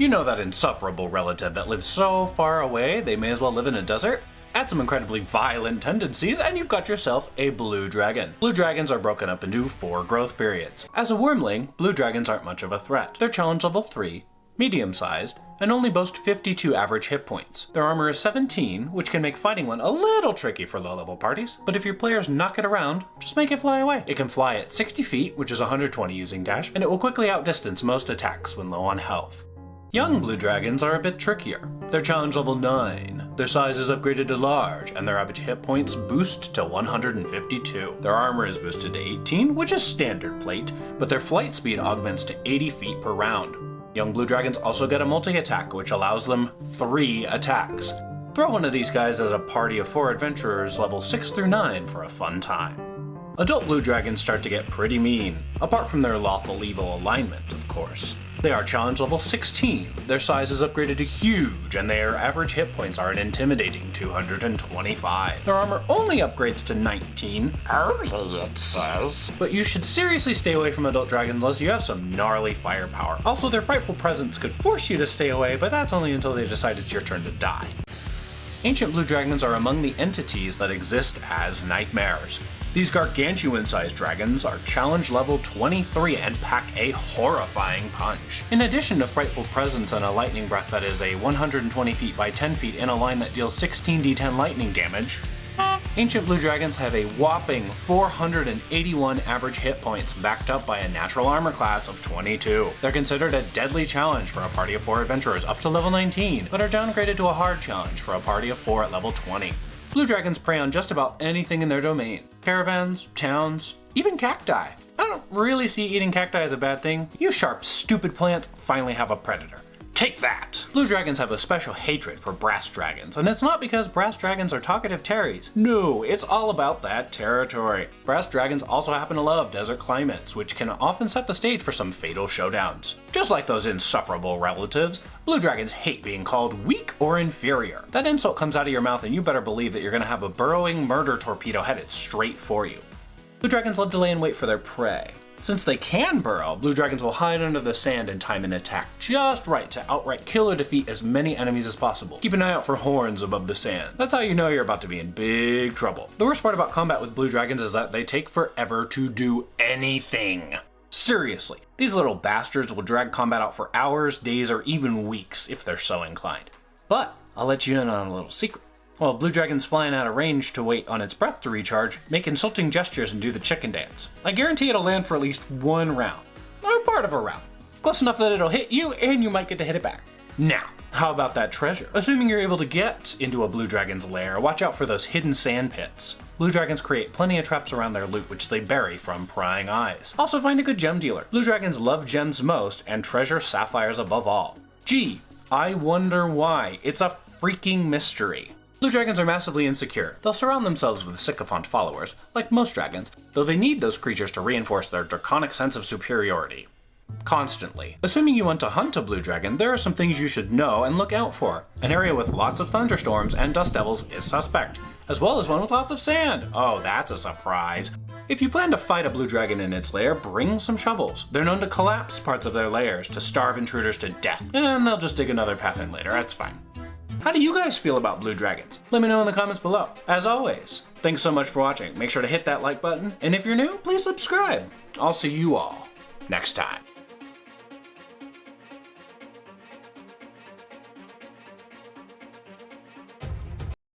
You know that insufferable relative that lives so far away they may as well live in a desert? Add some incredibly violent tendencies and you've got yourself a blue dragon. Blue dragons are broken up into 4 growth periods. As a wormling, blue dragons aren't much of a threat. They're challenge level 3, medium-sized, and only boast 52 average hit points. Their armor is 17, which can make fighting one a little tricky for low-level parties, but if your players knock it around, just make it fly away. It can fly at 60 feet, which is 120 using dash, and it will quickly outdistance most attacks when low on health. Young blue dragons are a bit trickier. They're challenge level 9, their size is upgraded to large, and their average hit points boost to 152. Their armor is boosted to 18, which is standard plate, but their flight speed augments to 80 feet per round. Young blue dragons also get a multi-attack, which allows them 3 attacks. Throw one of these guys as a party of 4 adventurers level 6 through 9 for a fun time. Adult blue dragons start to get pretty mean, apart from their lawful evil alignment, of course. They are challenge level 16, their size is upgraded to huge, and their average hit points are an intimidating 225. Their armor only upgrades to 19, only it says. But you should seriously stay away from adult dragons unless you have some gnarly firepower. Also, their frightful presence could force you to stay away, but that's only until they decide it's your turn to die. Ancient blue dragons are among the entities that exist as nightmares. These gargantuan-sized dragons are challenge level 23 and pack a horrifying punch. In addition to frightful presence and a lightning breath that is a 120 feet by 10 feet in a line that deals 16d10 lightning damage, ancient blue dragons have a whopping 481 average hit points backed up by a natural armor class of 22. They're considered a deadly challenge for a party of 4 adventurers up to level 19, but are downgraded to a hard challenge for a party of 4 at level 20. Blue dragons prey on just about anything in their domain. Caravans, towns, even cacti. I don't really see eating cacti as a bad thing. You sharp, stupid plants finally have a predator. Take that! Blue dragons have a special hatred for brass dragons, and it's not because brass dragons are talkative terries. No, it's all about that territory. Brass dragons also happen to love desert climates, which can often set the stage for some fatal showdowns. Just like those insufferable relatives, blue dragons hate being called weak or inferior. That insult comes out of your mouth and you better believe that you're gonna have a burrowing murder torpedo headed straight for you. Blue dragons love to lay in wait for their prey. Since they can burrow, blue dragons will hide under the sand and time an attack just right to outright kill or defeat as many enemies as possible. Keep an eye out for horns above the sand. That's how you know you're about to be in big trouble. The worst part about combat with blue dragons is that they take forever to do anything. Seriously, these little bastards will drag combat out for hours, days, or even weeks if they're so inclined. But I'll let you in on a little secret. While blue dragon's flying out of range to wait on its breath to recharge, make insulting gestures and do the chicken dance. I guarantee it'll land for at least 1 round, or part of a round. Close enough that it'll hit you and you might get to hit it back. Now, how about that treasure? Assuming you're able to get into a blue dragon's lair, watch out for those hidden sand pits. Blue dragons create plenty of traps around their loot which they bury from prying eyes. Also find a good gem dealer. Blue dragons love gems most and treasure sapphires above all. Gee, I wonder why. It's a freaking mystery. Blue dragons are massively insecure. They'll surround themselves with sycophant followers, like most dragons, though they need those creatures to reinforce their draconic sense of superiority. Constantly. Assuming you want to hunt a blue dragon, there are some things you should know and look out for. An area with lots of thunderstorms and dust devils is suspect, as well as one with lots of sand. Oh, that's a surprise. If you plan to fight a blue dragon in its lair, bring some shovels. They're known to collapse parts of their lairs to starve intruders to death, and they'll just dig another path in later, that's fine. How do you guys feel about blue dragons? Let me know in the comments below. As always, thanks so much for watching. Make sure to hit that like button, and if you're new, please subscribe. I'll see you all next time.